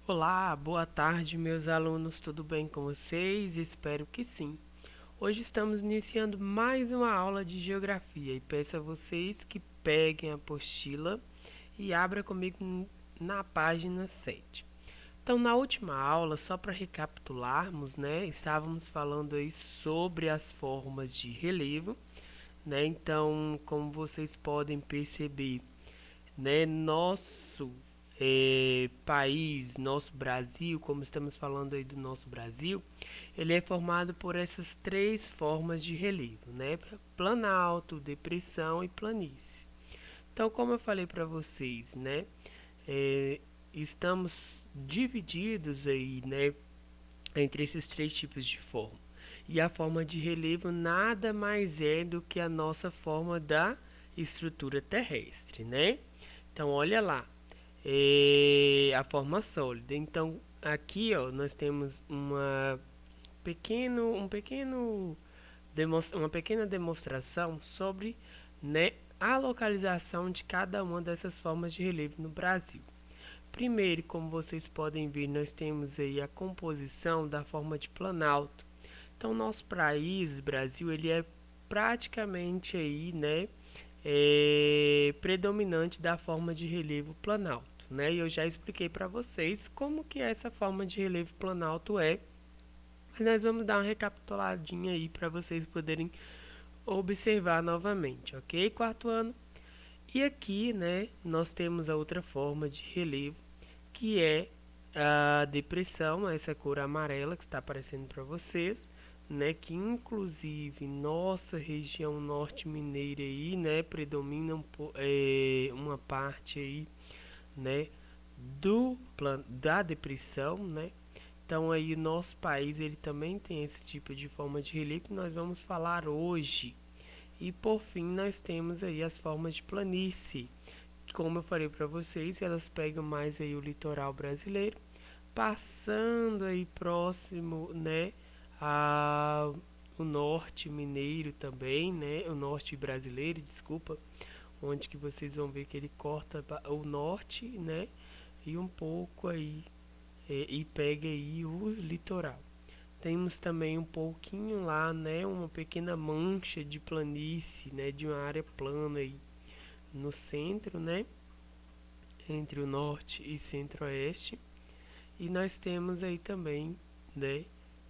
Olá, boa tarde, meus alunos, tudo bem com vocês? Espero que sim. Hoje estamos iniciando mais uma aula de geografia e peço a vocês que peguem a apostila e abra comigo na página 7. Então, na última aula, só para recapitularmos, né, estávamos falando aí sobre as formas de relevo, né? Então, como vocês podem perceber, né, nosso país, nosso Brasil, como estamos falando aí do nosso Brasil, ele é formado por essas três formas de relevo, né? Planalto, depressão e planície. Então, como eu falei para vocês, né? é, Estamos divididos aí, né? Entre esses três tipos de forma. E a forma de relevo nada mais é do que a nossa forma da estrutura terrestre, né? Então, olha lá, a forma sólida. Então, aqui, ó, nós temos uma pequena demonstração sobre, né, a localização de cada uma dessas formas de relevo no Brasil. Primeiro, como vocês podem ver, nós temos aí a composição da forma de planalto. Então, nosso país, Brasil, ele é praticamente aí, né, predominante da forma de relevo planalto, né? E eu já expliquei para vocês como que essa forma de relevo planalto é. Mas nós vamos dar uma recapituladinha aí para vocês poderem observar novamente, ok? Quarto ano. E aqui, né, nós temos a outra forma de relevo, que é a depressão, essa cor amarela que está aparecendo para vocês, né, que inclusive nossa região norte mineira aí, né, predomina uma parte aí, né, da depressão, né. Então aí o nosso país ele também tem esse tipo de forma de relevo que nós vamos falar hoje. E por fim nós temos aí as formas de planície. Como eu falei para vocês, elas pegam mais aí o litoral brasileiro, passando aí próximo, né, a o norte mineiro também, né, o norte brasileiro, desculpa, onde que vocês vão ver que ele corta o norte, né, e um pouco aí e pega aí o litoral. Temos também um pouquinho lá, né, uma pequena mancha de planície, né, de uma área plana aí no centro, né, entre o norte e centro-oeste. E nós temos aí também, né,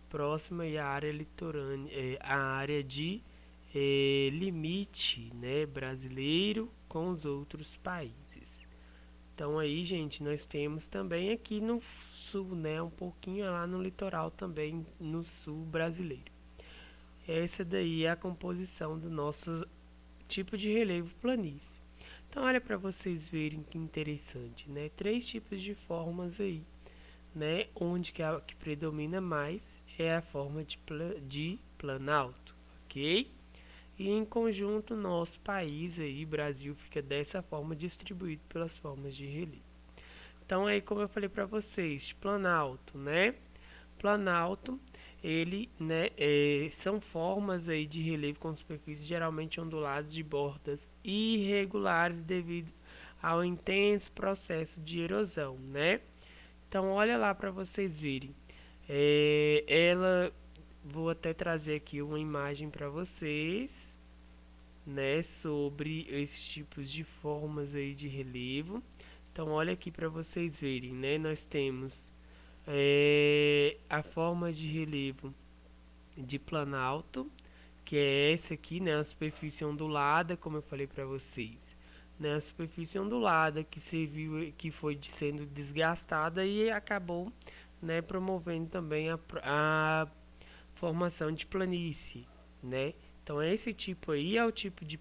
próxima aí a área litorânea, a área de limite, né, brasileiro com os outros países. Então aí, gente, nós temos também aqui no sul, né, um pouquinho lá no litoral também no sul brasileiro. Essa daí é a composição do nosso tipo de relevo planície. Então olha para vocês verem que interessante, né? Três tipos de formas aí, né? Onde que a que predomina mais é a forma de planalto, ok? E em conjunto nosso país aí, Brasil, fica dessa forma distribuído pelas formas de relevo. Então aí como eu falei para vocês, planalto, né? Planalto, ele, né, são formas aí de relevo com superfícies geralmente onduladas de bordas irregulares devido ao intenso processo de erosão, né? Então olha lá para vocês verem. Vou até trazer aqui uma imagem para vocês, né, sobre esses tipos de formas aí de relevo. Então olha aqui para vocês verem, né? Nós temos a forma de relevo de planalto, que é essa aqui, né, a superfície ondulada, como eu falei para vocês, né, a superfície ondulada que serviu, que foi sendo desgastada e acabou, né, promovendo também a formação de planície, né. Então esse tipo aí é o tipo de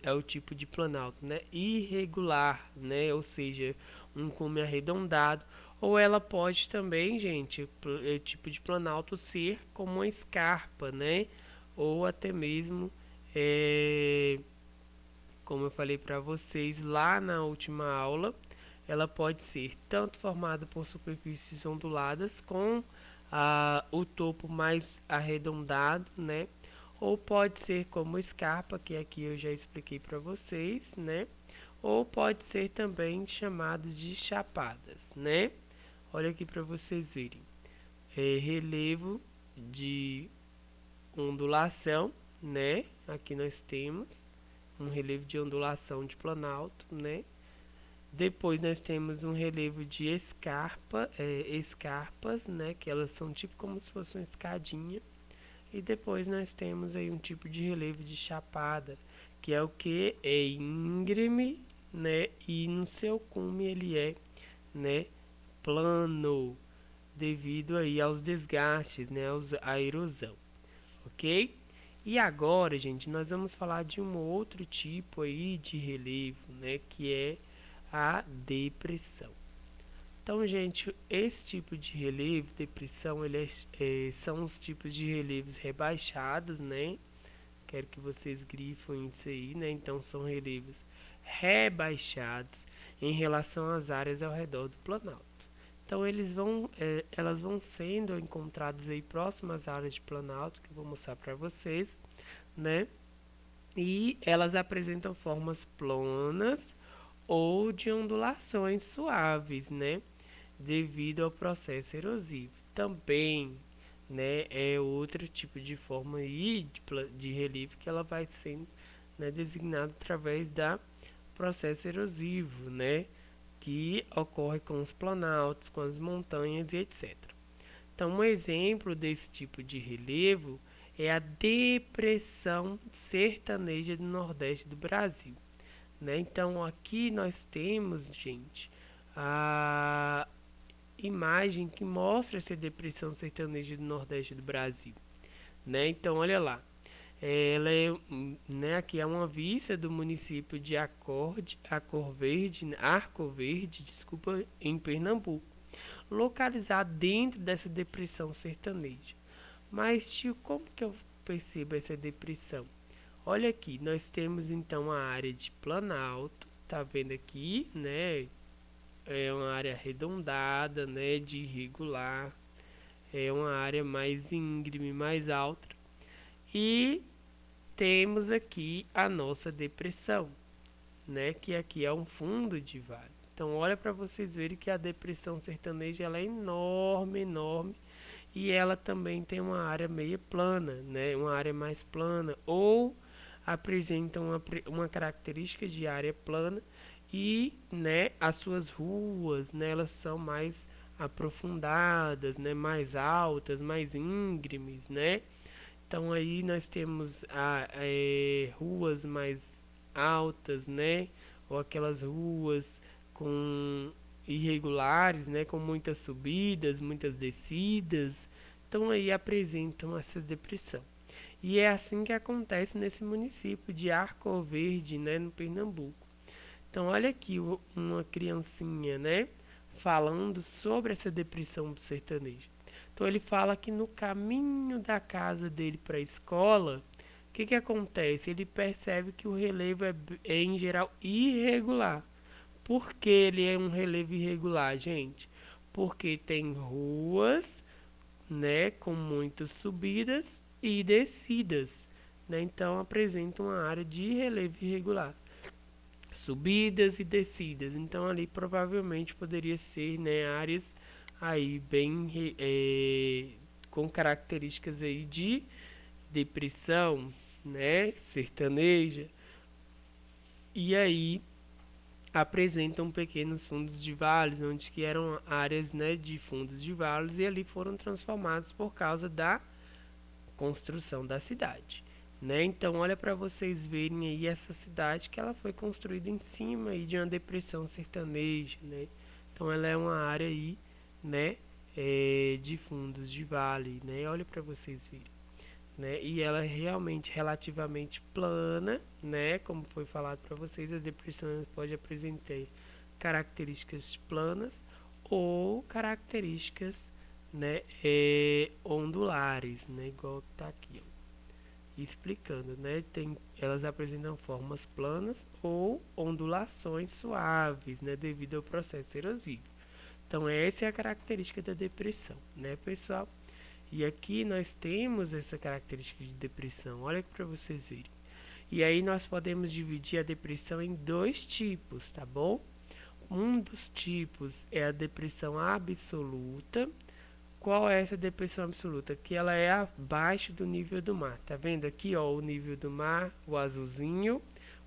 é o tipo de planalto, né, irregular, né, ou seja, um cume arredondado. Ou ela pode também, gente, tipo de planalto ser como uma escarpa, né? Ou até mesmo, como eu falei para vocês lá na última aula, ela pode ser tanto formada por superfícies onduladas com o topo mais arredondado, né? Ou pode ser como escarpa, que aqui eu já expliquei para vocês, né? Ou pode ser também chamado de chapadas, né? Olha aqui para vocês verem. Relevo de ondulação, né? Aqui nós temos um relevo de ondulação de planalto, né? Depois nós temos um relevo de escarpas, né? Que elas são tipo como se fosse uma escadinha. E depois nós temos aí um tipo de relevo de chapada, que é o que é íngreme, né? E no seu cume ele é, né, plano, devido aí aos desgastes, né, à erosão, ok? E agora, gente, nós vamos falar de um outro tipo aí de relevo, né, que é a depressão. Então, gente, esse tipo de relevo, depressão, são os tipos de relevos rebaixados, né? Quero que vocês grifem isso aí, né? Então, são relevos rebaixados em relação às áreas ao redor do planalto. Então, elas vão sendo encontradas aí próximas às áreas de planalto, que eu vou mostrar para vocês, né? E elas apresentam formas planas ou de ondulações suaves, né? Devido ao processo erosivo. Também, né, é outro tipo de forma aí de relevo que ela vai sendo, né, designada através da processo erosivo, né, que ocorre com os planaltos, com as montanhas e etc. Então, um exemplo desse tipo de relevo é a depressão sertaneja do Nordeste do Brasil, né? Então, aqui nós temos, gente, a imagem que mostra essa depressão sertaneja do Nordeste do Brasil, né? Então, olha lá. Ela é, né, aqui é uma vista do município de Arco Verde, desculpa, em Pernambuco, localizado dentro dessa depressão sertaneja. Mas, tio, como que eu percebo essa depressão? Olha aqui, nós temos então a área de Planalto, tá vendo aqui, né? É uma área arredondada, né, de irregular, é uma área mais íngreme, mais alta. E temos aqui a nossa depressão, né, que aqui é um fundo de vale. Então olha para vocês verem que a depressão sertaneja ela é enorme, enorme, e ela também tem uma área meio plana, né, uma área mais plana, ou apresenta uma característica de área plana e, né, as suas ruas, né, elas são mais aprofundadas, né, mais altas, mais íngremes, né? Então aí nós temos ruas mais altas, né? Ou aquelas ruas com irregulares, né? Com muitas subidas, muitas descidas. Então aí apresentam essa depressão. E é assim que acontece nesse município de Arco Verde, né? No Pernambuco. Então olha aqui uma criancinha, né? Falando sobre essa depressão sertaneja. Então ele fala que no caminho da casa dele para a escola, o que acontece? Ele percebe que o relevo é em geral irregular. Por que ele é um relevo irregular, gente? Porque tem ruas, né, com muitas subidas e descidas, né? Então apresenta uma área de relevo irregular, subidas e descidas. Então ali provavelmente poderia ser, né, áreas aí bem com características aí de depressão, né, sertaneja. E aí apresentam pequenos fundos de vales, onde que eram áreas, né, de fundos de vales e ali foram transformados por causa da construção da cidade, né? Então olha para vocês verem aí essa cidade que ela foi construída em cima aí de uma depressão sertaneja, né? Então ela é uma área aí, né, de fundos de vale, né? Olha para vocês verem, né? E ela é realmente relativamente plana, né? Como foi falado para vocês, as depressões podem apresentar características planas ou características, né, ondulares, né, igual tá aqui, ó, explicando, né, elas apresentam formas planas ou ondulações suaves, né, devido ao processo erosivo. Então essa é a característica da depressão, né, pessoal? E aqui nós temos essa característica de depressão, olha para vocês verem. E aí nós podemos dividir a depressão em dois tipos, tá bom? Um dos tipos é a depressão absoluta. Qual é essa depressão absoluta? Que ela é abaixo do nível do mar. Tá vendo aqui, ó, o nível do mar, o azulzinho,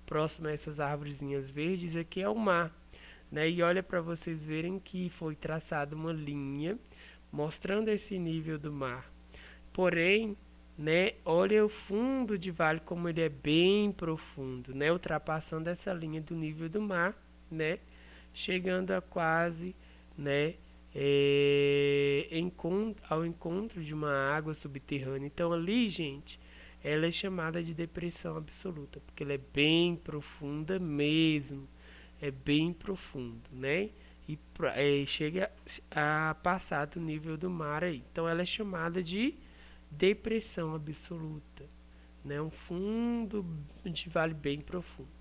próximo a essas árvorezinhas verdes, aqui é o mar, né? E olha para vocês verem que foi traçada uma linha mostrando esse nível do mar. Porém, né, olha o fundo de vale como ele é bem profundo, né? Ultrapassando essa linha do nível do mar, né? Chegando a quase, né, ao encontro de uma água subterrânea. Então ali, gente, ela é chamada de depressão absoluta, porque ela é bem profunda mesmo, é bem profundo, né? E chega a passar do nível do mar aí. Então ela é chamada de depressão absoluta, né? Um fundo de vale bem profundo.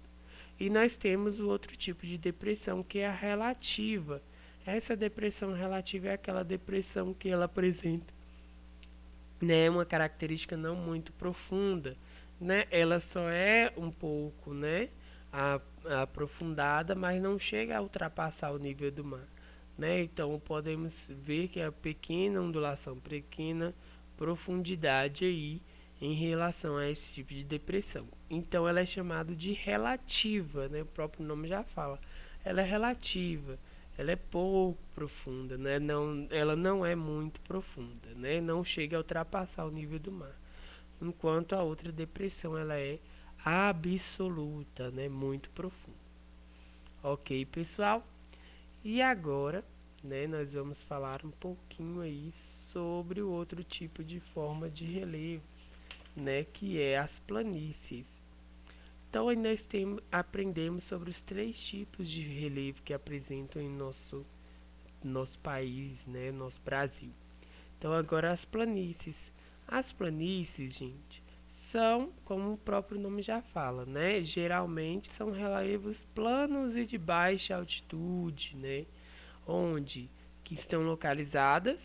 E nós temos o outro tipo de depressão, que é a relativa. Essa depressão relativa é aquela depressão que ela apresenta, né, uma característica não muito profunda, né? Ela só é um pouco, né, aprofundada, mas não chega a ultrapassar o nível do mar, né? Então podemos ver que a pequena ondulação, pequena profundidade aí em relação a esse tipo de depressão. Então ela é chamada de relativa, né? O próprio nome já fala. Ela é relativa, ela é pouco profunda, né? Não, ela não é muito profunda, né? Não chega a ultrapassar o nível do mar. Enquanto a outra depressão ela é absoluta, né? Muito profunda. Ok, pessoal? E agora, né, nós vamos falar um pouquinho aí sobre o outro tipo de forma de relevo, né, que é as planícies. Então aí nós aprendemos sobre os três tipos de relevo que apresentam em nosso país, né, nosso Brasil. Então agora as planícies. As planícies, gente, são, como o próprio nome já fala, né, geralmente são relevos planos e de baixa altitude, né, onde que estão localizadas,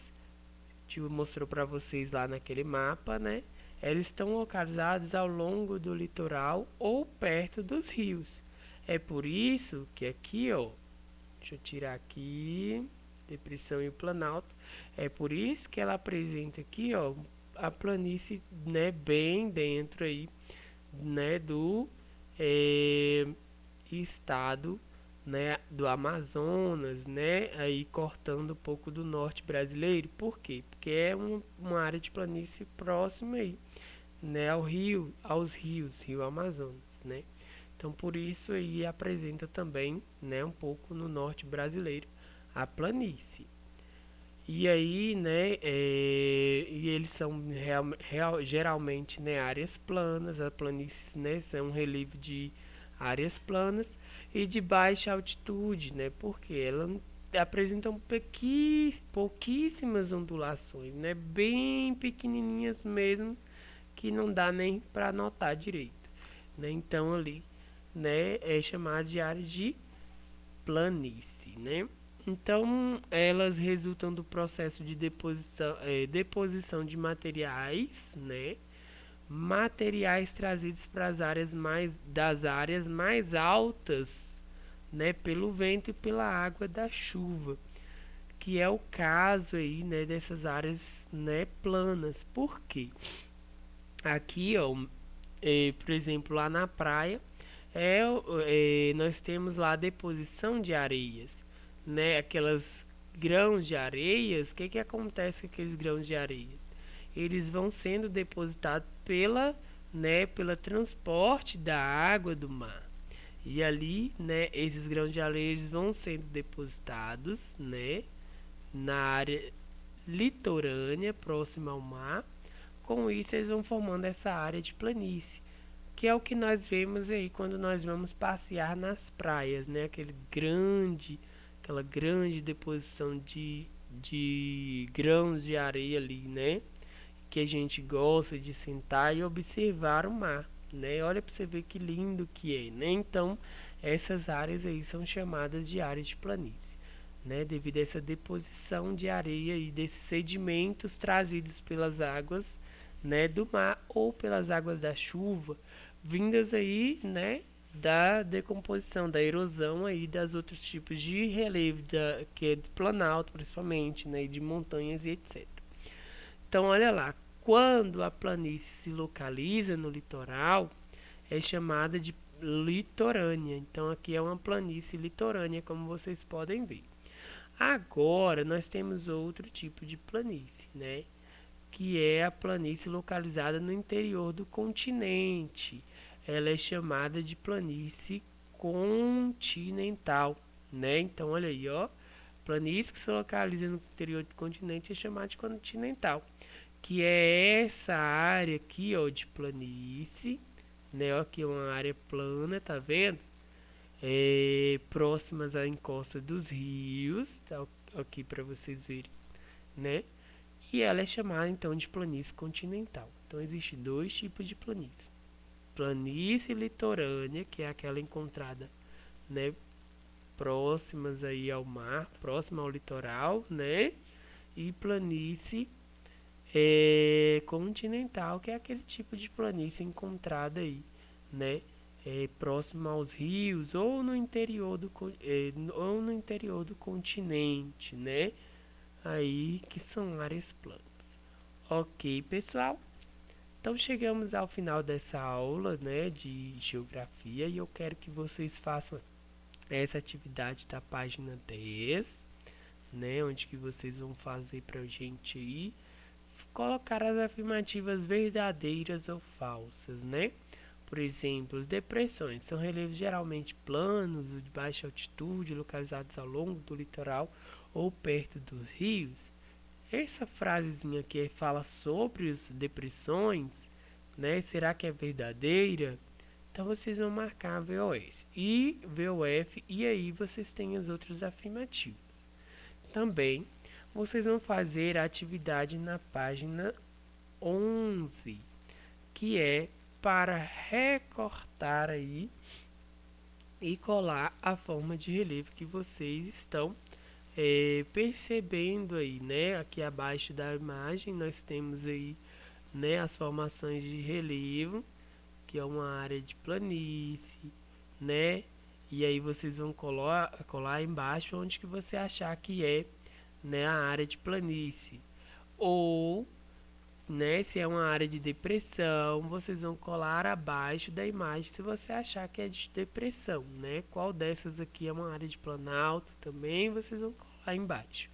tio mostrou para vocês lá naquele mapa, né? Eles estão localizados ao longo do litoral ou perto dos rios. É por isso que aqui, ó, deixa eu tirar aqui, depressão e o planalto. É por isso que ela apresenta aqui, ó, a planície, né, bem dentro aí, né, do estado, né, do Amazonas, né, aí cortando um pouco do norte brasileiro. Por quê? Porque é uma área de planície próxima aí, né, aos rios, Rio Amazonas, né? Então por isso aí apresenta também, né, um pouco no norte brasileiro a planície. E aí, né, e eles são geralmente, né, áreas planas. A planície, né, são um relevo de áreas planas e de baixa altitude, né, porque elas apresentam pouquíssimas ondulações, né, bem pequenininhas mesmo, que não dá nem para notar direito, né. Então ali, né, é chamado de área de planície, né. Então, elas resultam do processo de deposição de materiais, né? Materiais trazidos para as áreas das áreas mais altas, né? Pelo vento e pela água da chuva, que é o caso aí, né? Dessas áreas, né? Planas. Por quê? Aqui, ó, por exemplo, lá na praia, nós temos lá a deposição de areias, né? Aquelas grãos de areias. O que que acontece com aqueles grãos de areia? Eles vão sendo depositados pela transporte da água do mar. E ali, né, esses grãos de areia eles vão sendo depositados, né, na área litorânea próxima ao mar. Com isso, eles vão formando essa área de planície, que é o que nós vemos aí quando nós vamos passear nas praias, né? Aquela grande deposição de grãos de areia ali, né? Que a gente gosta de sentar e observar o mar, né? Olha para você ver que lindo que é, né? Então, essas áreas aí são chamadas de áreas de planície, né? Devido a essa deposição de areia e desses sedimentos trazidos pelas águas, né, do mar ou pelas águas da chuva, vindas aí, né, da decomposição, da erosão aí das outros tipos de relevo, que é do planalto principalmente, né, e de montanhas e etc. Então olha lá, quando a planície se localiza no litoral, é chamada de litorânea. Então aqui é uma planície litorânea, como vocês podem ver. Agora nós temos outro tipo de planície, né? Que é a planície localizada no interior do continente. Ela é chamada de planície continental, né? Então olha aí, ó, planície que se localiza no interior do continente é chamada de continental, que é essa área aqui, ó, de planície, né? Ó, aqui é uma área plana, tá vendo? Próximas à encosta dos rios, tá aqui para vocês verem, né? E ela é chamada então de planície continental. Então existem dois tipos de planície: planície litorânea, que é aquela encontrada, né, próximas aí ao mar, próxima ao litoral, né? E planície continental, que é aquele tipo de planície encontrada aí, né? Próximo aos rios ou no interior do continente, né? Aí que são áreas planas. Ok, pessoal? Então chegamos ao final dessa aula, né, de geografia, e eu quero que vocês façam essa atividade da página 10, né, onde que vocês vão fazer pra gente aí colocar as afirmativas verdadeiras ou falsas, né? Por exemplo, as depressões são relevos geralmente planos ou de baixa altitude, localizados ao longo do litoral ou perto dos rios. Essa frasezinha aqui fala sobre as depressões, né? Será que é verdadeira? Então vocês vão marcar VOS e VOF, e aí vocês têm as outras afirmativas. Também vocês vão fazer a atividade na página 11, que é para recortar aí e colar a forma de relevo que vocês estão percebendo aí, né? Aqui abaixo da imagem nós temos aí, né, as formações de relevo, que é uma área de planície, né? E aí vocês vão colar embaixo onde que você achar que é, né, a área de planície. Ou, né, se é uma área de depressão, vocês vão colar abaixo da imagem se você achar que é de depressão, né? Qual dessas aqui é uma área de planalto também, vocês vão colar embaixo.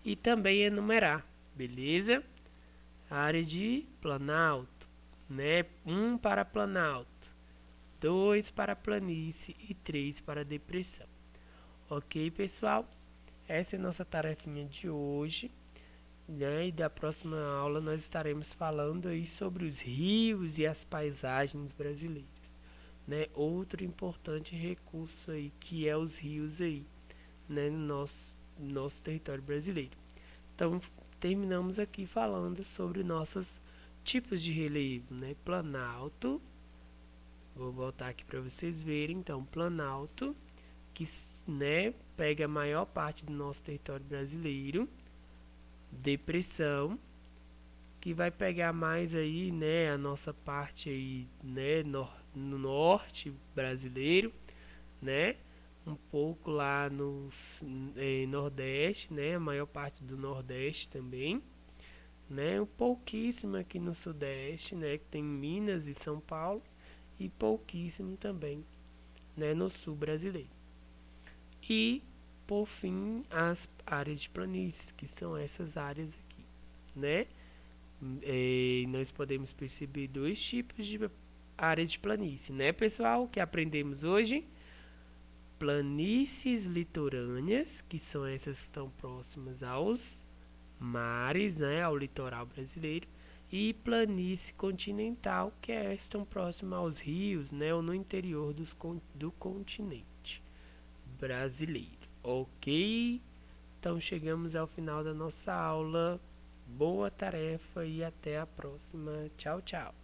E também enumerar, beleza? Área de planalto, né? 1 para planalto, 2 para planície e 3 para depressão. Ok, pessoal? Essa é a nossa tarefinha de hoje, né? E da próxima aula nós estaremos falando aí sobre os rios e as paisagens brasileiras, né? Outro importante recurso aí que é os rios aí, né? No nosso território brasileiro. Então terminamos aqui falando sobre nossos tipos de relevo, né? Planalto. Vou voltar aqui para vocês verem. Então, planalto, que, né, pega a maior parte do nosso território brasileiro. Depressão, que vai pegar mais aí, né, a nossa parte aí, né, no norte brasileiro, né, um pouco lá no nordeste, né, a maior parte do nordeste também, né, um pouquíssimo aqui no sudeste, né, que tem Minas e São Paulo, e pouquíssimo também, né, no sul brasileiro. E por fim, as áreas de planícies, que são essas áreas aqui, né? Nós podemos perceber dois tipos de área de planície, né, pessoal? Que aprendemos hoje: planícies litorâneas, que são essas que estão próximas aos mares, né, ao litoral brasileiro, e planície continental, que estão próximas aos rios, né, ou no interior do continente brasileiro. Ok? Então chegamos ao final da nossa aula. Boa tarefa e até a próxima. Tchau, tchau.